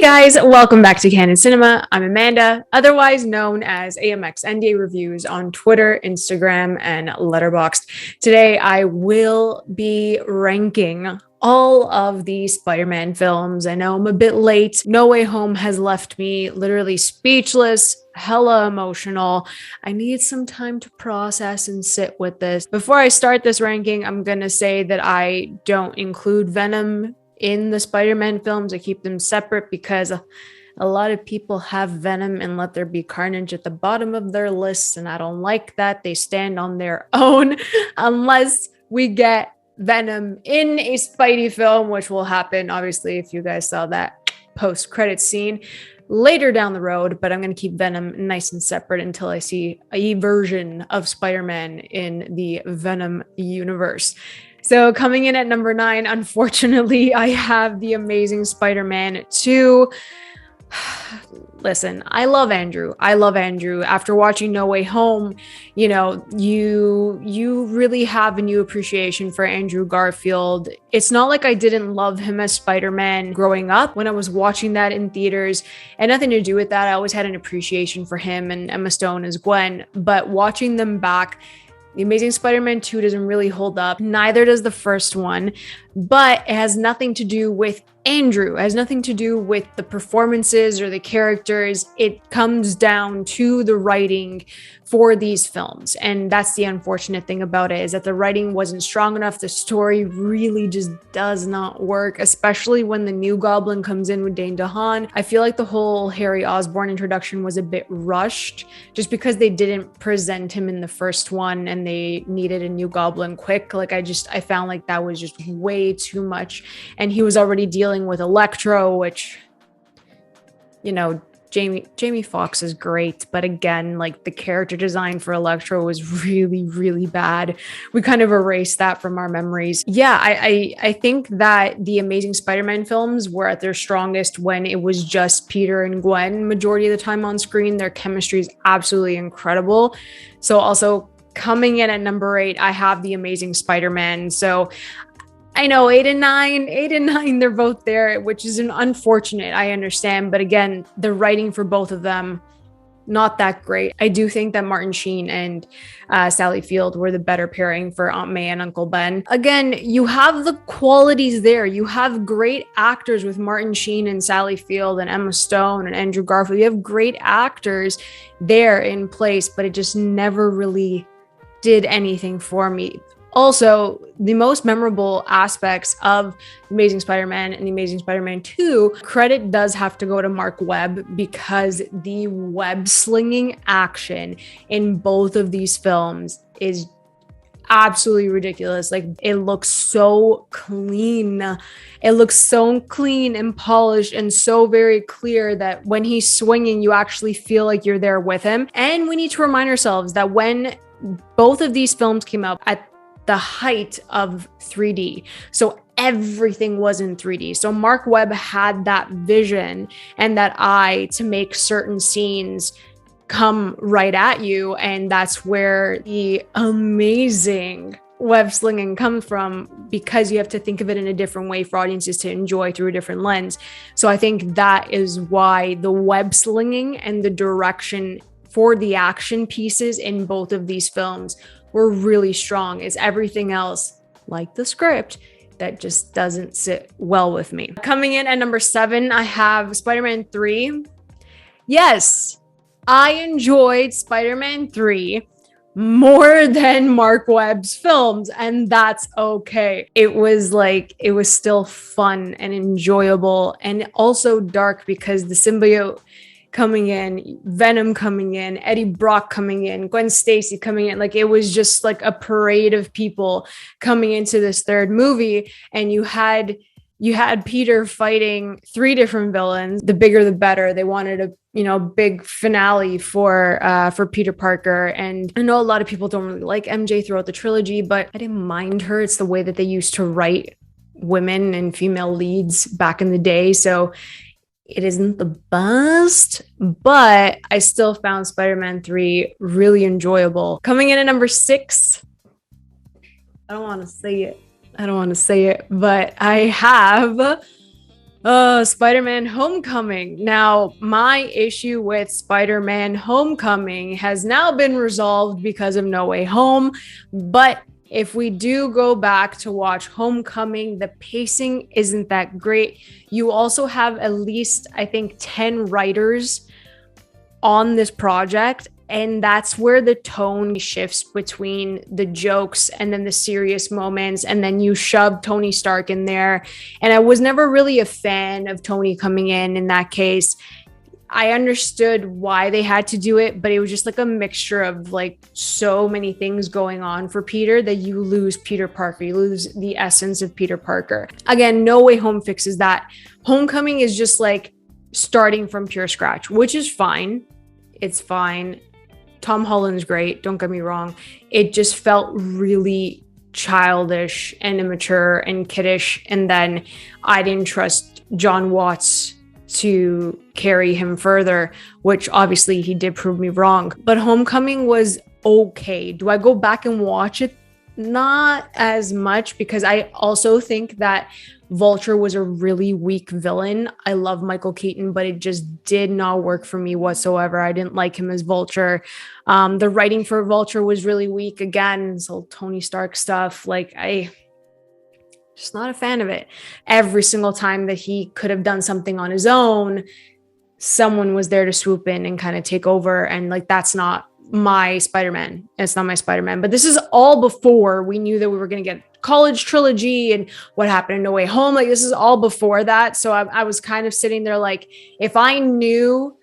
guys, welcome back to Canon Cinema. I'm Amanda, otherwise known as AMX NDA Reviews on Twitter, Instagram, and Letterboxd. Today, I will be ranking all of the Spider-Man films. I know I'm a bit late. No Way Home has left me literally speechless, hella emotional. I need some time to process and sit with this. Before I start this ranking, I'm gonna say that I don't include Venom in the Spider-Man films. I keep them separate because a lot of people have Venom and Let There Be Carnage at the bottom of their lists, and I don't like that. They stand on their own unless we get Venom in a Spidey film, which will happen, obviously, if you guys saw that post-credit scene later down the road. But I'm going to keep Venom nice and separate until I see a version of Spider-Man in the Venom universe. So coming in at number 9, unfortunately, I have The Amazing Spider-Man 2. Listen, I love Andrew. After watching No Way Home, you know, you really have a new appreciation for Andrew Garfield. It's not like I didn't love him as Spider-Man growing up when I was watching that in theaters. And nothing to do with that. I always had an appreciation for him and Emma Stone as Gwen. But watching them back, The Amazing Spider-Man 2 doesn't really hold up. Neither does the first one, but it has nothing to do with Andrew. It has nothing to do with the performances or the characters. It comes down to the writing for these films. And that's the unfortunate thing about it, is that the writing wasn't strong enough. The story really just does not work, especially when the new Goblin comes in with Dane DeHaan. I feel like the whole Harry Osborn introduction was a bit rushed just because they didn't present him in the first one and they needed a new Goblin quick. Like I found like that was just way too much. And he was already dealing with Electro, which, you know, Jamie Foxx is great, but again, like the character design for Electro was really bad. We kind of erased that from our memories. Yeah, I think that the Amazing Spider-Man films were at their strongest when it was just Peter and Gwen majority of the time on screen. Their chemistry is absolutely incredible. So also coming in at number 8, I have The Amazing Spider-Man. So I know 8 and 9, they're both there, which is an unfortunate, I understand. But again, the writing for both of them, not that great. I do think that Martin Sheen and Sally Field were the better pairing for Aunt May and Uncle Ben. Again, you have the qualities there. You have great actors with Martin Sheen and Sally Field and Emma Stone and Andrew Garfield. You have great actors there in place, but it just never really did anything for me. Also, the most memorable aspects of Amazing Spider-Man and The Amazing Spider-Man 2, credit does have to go to Mark Webb, because the web slinging action in both of these films is absolutely ridiculous. Like, it looks so clean. It looks so clean and polished and so very clear that when he's swinging, you actually feel like you're there with him. And we need to remind ourselves that when both of these films came out at the height of 3D. So everything was in 3D. So Mark Webb had that vision and that eye to make certain scenes come right at you. And that's where the amazing web slinging comes from, because you have to think of it in a different way for audiences to enjoy through a different lens. So I think that is why the web slinging and the direction for the action pieces in both of these films were really strong. It's everything else, like the script, that just doesn't sit well with me. Coming in at number 7, I have Spider-Man 3. Yes, I enjoyed Spider-Man 3 more than Mark Webb's films, and that's okay. It was still fun and enjoyable, and also dark, because the symbiote coming in, Venom coming in, Eddie Brock coming in, Gwen Stacy coming in. Like, it was just like a parade of people coming into this third movie. And you had Peter fighting 3 different villains. The bigger, the better. They wanted a, big finale for Peter Parker. And I know a lot of people don't really like MJ throughout the trilogy, but I didn't mind her. It's the way that they used to write women and female leads back in the day. So it isn't the best, but I still found Spider-Man 3 really enjoyable. Coming in at number 6, I don't want to say it, but I have Spider-Man Homecoming. Now, my issue with Spider-Man Homecoming has now been resolved because of No Way Home. But if we do go back to watch Homecoming, the pacing isn't that great. You also have at least, I think, 10 writers on this project. And that's where the tone shifts between the jokes and then the serious moments. And then you shove Tony Stark in there. And I was never really a fan of Tony coming in that case. I understood why they had to do it, but it was just like a mixture of like so many things going on for Peter that you lose Peter Parker. You lose the essence of Peter Parker. Again, No Way Home fixes that. Homecoming is just like starting from pure scratch, which is fine. It's fine. Tom Holland's great, don't get me wrong. It just felt really childish and immature and kiddish. And then I didn't trust John Watts to carry him further, which obviously he did prove me wrong. But Homecoming was okay. Do I go back and watch it? Not as much, because I also think that Vulture was a really weak villain. I love Michael Keaton, but it just did not work for me whatsoever. I didn't like him as Vulture. The writing for Vulture was really weak. Again, so Tony Stark stuff, like I just not a fan of it. Every single time that he could have done something on his own, someone was there to swoop in and kind of take over. And like, that's not my Spider-Man. It's not my Spider-Man. But this is all before we knew that we were going to get college trilogy and what happened in No Way Home. Like, this is all before that. So I was kind of sitting there like, if I knew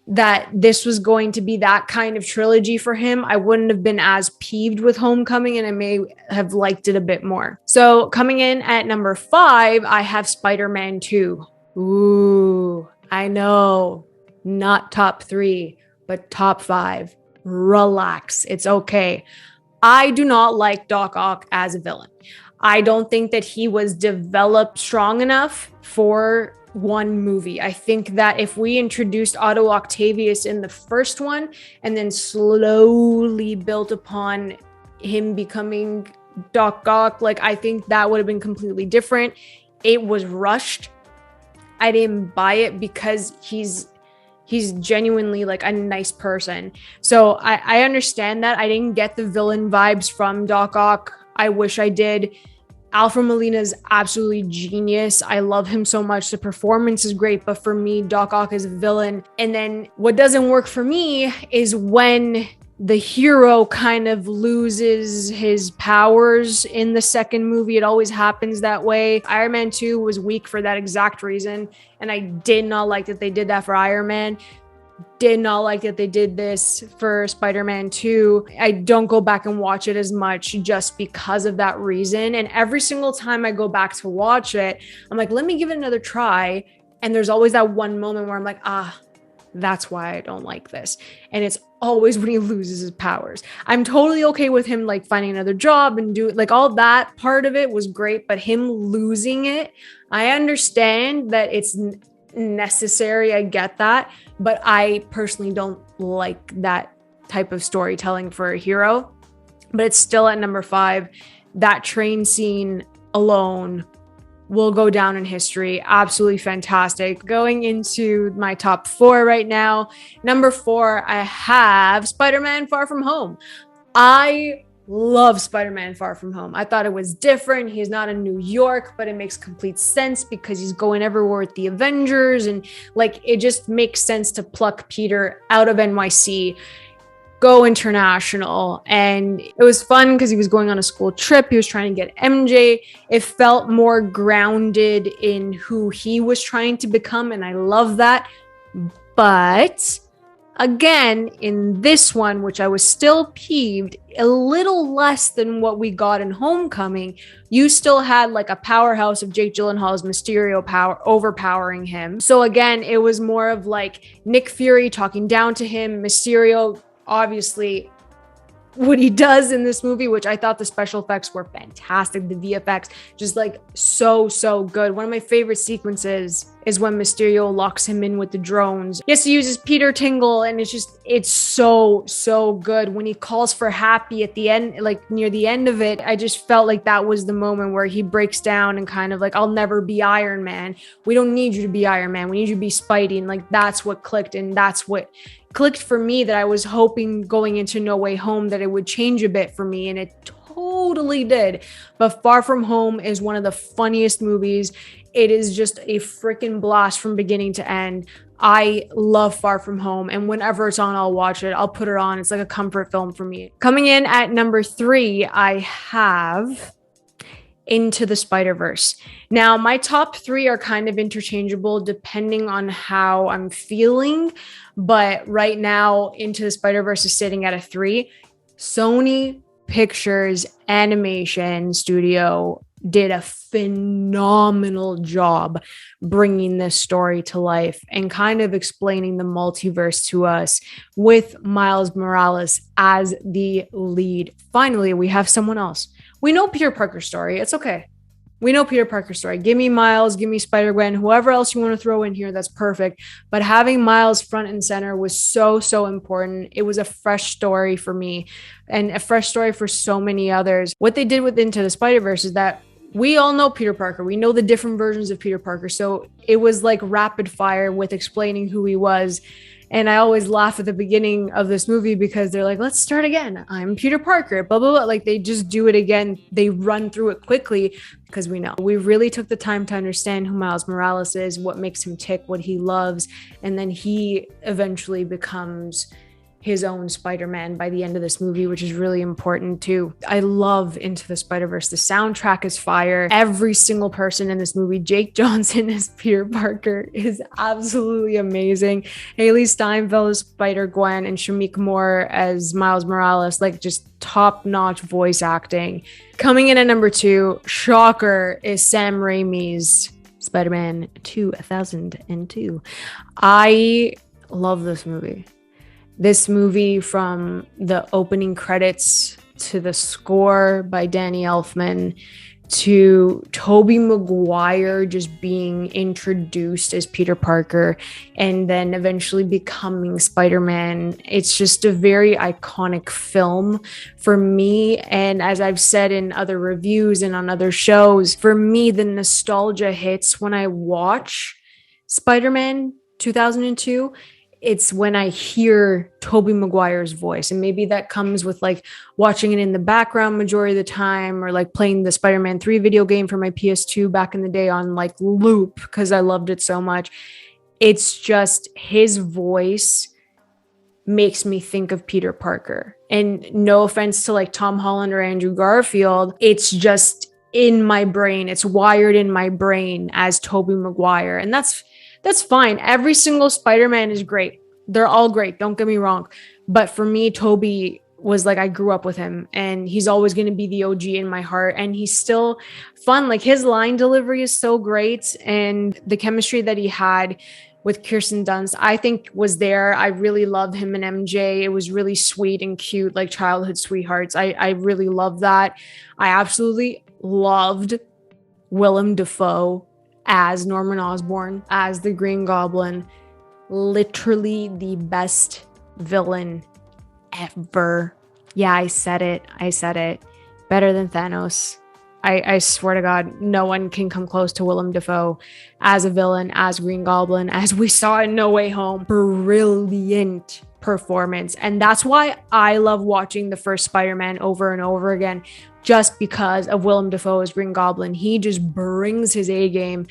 that this was going to be that kind of trilogy for him, I wouldn't have been as peeved with Homecoming, and I may have liked it a bit more. So coming in at number 5, I have Spider-Man 2. Ooh, I know, not top 3, but top 5. Relax. It's okay. I do not like Doc Ock as a villain. I don't think that he was developed strong enough for one movie. I think that if we introduced Otto Octavius in the first one and then slowly built upon him becoming Doc Ock, like, I think that would have been completely different. It was rushed. I didn't buy it because he's genuinely like a nice person. So I understand that. I didn't get the villain vibes from Doc Ock. I wish I did. Alfred Molina is absolutely genius. I love him so much. The performance is great, but for me, Doc Ock is a villain. And then what doesn't work for me is when the hero kind of loses his powers in the second movie. It always happens that way. Iron Man 2 was weak for that exact reason, and I did not like that they did that for Iron Man. Did not like that they did this for Spider-Man 2. I don't go back and watch it as much just because of that reason. And every single time I go back to watch it, I'm like, let me give it another try. And there's always that one moment where I'm like, that's why I don't like this. And it's always when he loses his powers. I'm totally okay with him like finding another job and do like all that part of it was great, but him losing it, I understand that it's necessary. I get that, but I personally don't like that type of storytelling for a hero. But it's still at number 5. That train scene alone will go down in history. Absolutely fantastic. Going into my top 4 right now. Number 4, I have Spider-Man Far From Home. I love Spider-Man Far From Home. I thought it was different. He's not in New York, but it makes complete sense because he's going everywhere with the Avengers. And like, it just makes sense to pluck Peter out of NYC, go international. And it was fun because he was going on a school trip. He was trying to get MJ. It felt more grounded in who he was trying to become. And I love that. But again, in this one, which I was still peeved, a little less than what we got in Homecoming, you still had like a powerhouse of Jake Gyllenhaal's Mysterio power overpowering him. So again, it was more of like Nick Fury talking down to him, Mysterio, obviously what he does in this movie, which I thought the special effects were fantastic. The VFX, just like so good. One of my favorite sequences is when Mysterio locks him in with the drones. He has to use his Peter Tingle, and it's so good. When he calls for Happy at the end, like near the end of it, I just felt like that was the moment where he breaks down and kind of like, I'll never be Iron Man. We don't need you to be Iron Man. We need you to be Spidey. And like, that's what clicked. And that's what clicked for me, that I was hoping going into No Way Home that it would change a bit for me. And it totally did. But Far From Home is one of the funniest movies. It is just a freaking blast from beginning to end. I love Far From Home, and whenever it's on, I'll watch it. I'll put it on. It's like a comfort film for me. Coming in at number 3, I have Into the Spider-Verse. Now, my top 3 are kind of interchangeable depending on how I'm feeling, but right now, Into the Spider-Verse is sitting at a 3. Sony Pictures Animation Studio did a phenomenal job bringing this story to life and kind of explaining the multiverse to us with Miles Morales as the lead. Finally, we have someone else. We know Peter Parker's story. It's okay. We know Peter Parker's story. Give me Miles, give me Spider-Gwen, whoever else you want to throw in here, that's perfect. But having Miles front and center was so important. It was a fresh story for me and a fresh story for so many others. What they did with Into the Spider-Verse is that we all know Peter Parker. We know the different versions of Peter Parker. So it was like rapid fire with explaining who he was. And I always laugh at the beginning of this movie because they're like, let's start again. I'm Peter Parker, blah, blah, blah. Like they just do it again. They run through it quickly because we know. We really took the time to understand who Miles Morales is, what makes him tick, what he loves. And then he eventually becomes his own Spider-Man by the end of this movie, which is really important too. I love Into the Spider-Verse. The soundtrack is fire. Every single person in this movie, Jake Johnson as Peter Parker is absolutely amazing. Haley Steinfeld as Spider-Gwen and Shamik Moore as Miles Morales, like just top-notch voice acting. Coming in at number 2, shocker, is Sam Raimi's Spider-Man 2002. I love this movie. This movie, from the opening credits to the score by Danny Elfman to Tobey Maguire just being introduced as Peter Parker and then eventually becoming Spider-Man. It's just a very iconic film for me. And as I've said in other reviews and on other shows, for me, the nostalgia hits when I watch Spider-Man 2002. It's when I hear Tobey Maguire's voice, and maybe that comes with like watching it in the background majority of the time, or like playing the Spider-Man 3 video game for my PS2 back in the day on like loop because I loved it so much. It's just his voice makes me think of Peter Parker. And no offense to like Tom Holland or Andrew Garfield, it's just in my brain. It's wired in my brain as Tobey Maguire, and that's fine. Every single Spider-Man is great. They're all great. Don't get me wrong. But for me, Tobey was like, I grew up with him and he's always going to be the OG in my heart. And he's still fun. Like his line delivery is so great. And the chemistry that he had with Kirsten Dunst, I think was there. I really love him and MJ. It was really sweet and cute, like childhood sweethearts. I really love that. I absolutely loved Willem Dafoe as Norman Osborn, as the Green Goblin. Literally the best villain ever. Yeah, I said it. Better than Thanos. I swear to God, no one can come close to Willem Dafoe as a villain, as Green Goblin, as we saw in No Way Home. Brilliant performance. And that's why I love watching the first Spider-Man over and over again, just because of Willem Dafoe as Green Goblin. He just brings his A game.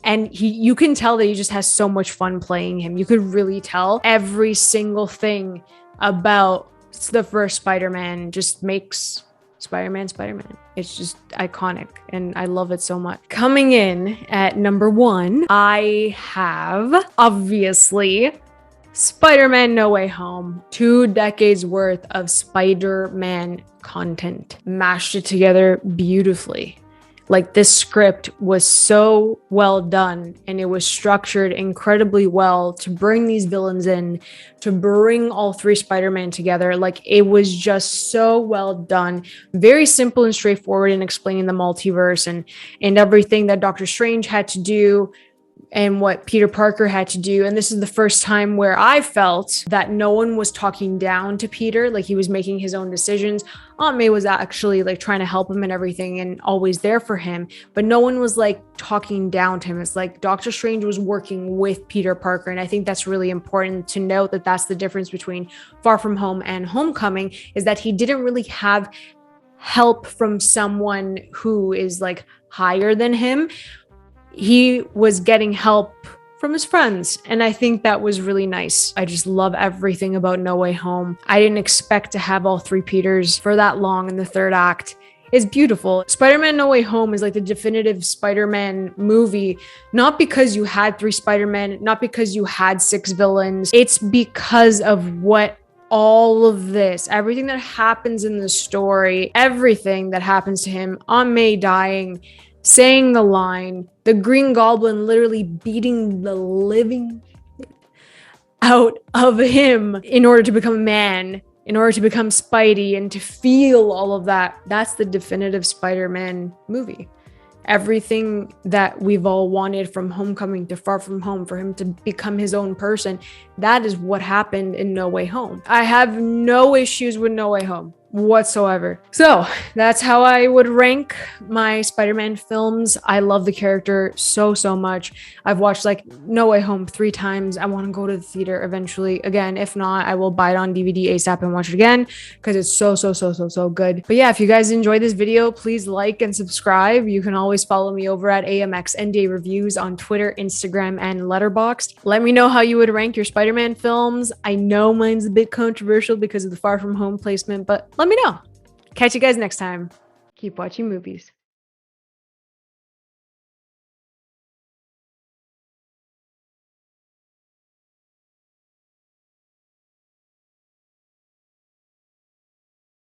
And you can tell that he just has so much fun playing him. You could really tell every single thing about the first Spider-Man just makes Spider-Man. It's just iconic and I love it so much. Coming in at number 1, I have obviously Spider-Man No Way Home. 2 decades worth of Spider-Man content. Mashed it together beautifully. Like this script was so well done and it was structured incredibly well to bring these villains in, to bring all 3 Spider-Man together. Like it was just so well done. Very simple and straightforward in explaining the multiverse and everything that Doctor Strange had to do. and what Peter Parker had to do. And this is the first time where I felt that no one was talking down to Peter, like he was making his own decisions. Aunt May was actually like trying to help him and everything and always there for him, but no one was like talking down to him. It's like Doctor Strange was working with Peter Parker. And I think that's really important to note, that that's the difference between Far From Home and Homecoming, is that he didn't really have help from someone who is like higher than him. He was getting help from his friends, and I think that was really nice. I just love everything about No Way Home. I didn't expect to have all three Peters for that long in the third act. It's beautiful. Spider-Man No Way Home is like the definitive Spider-Man movie, not because you had three Spider-Men, not because you had six villains. It's because of what all of this, everything that happens in the story, everything that happens to him, Aunt May dying, saying the line, the Green Goblin literally beating the living out of him in order to become a man, in order to become Spidey and to feel all of that. That's the definitive Spider-Man movie. Everything that we've all wanted from Homecoming to Far From Home, for him to become his own person, that is what happened in No Way Home. I have no issues with No Way Home whatsoever. So that's how I would rank my Spider-Man films. I love the character so much. I've watched like No Way Home 3 times. I want to go to the theater eventually again. If not, I will buy it on DVD ASAP and watch it again, because it's so good. But yeah, if you guys enjoyed this video, please like and subscribe. You can always follow me over at AMXNDA Reviews on Twitter, Instagram, and Letterboxd. Let me know how you would rank your Spider-Man films. I know mine's a bit controversial because of the Far From Home placement, but let me know. Catch you guys next time. Keep watching movies.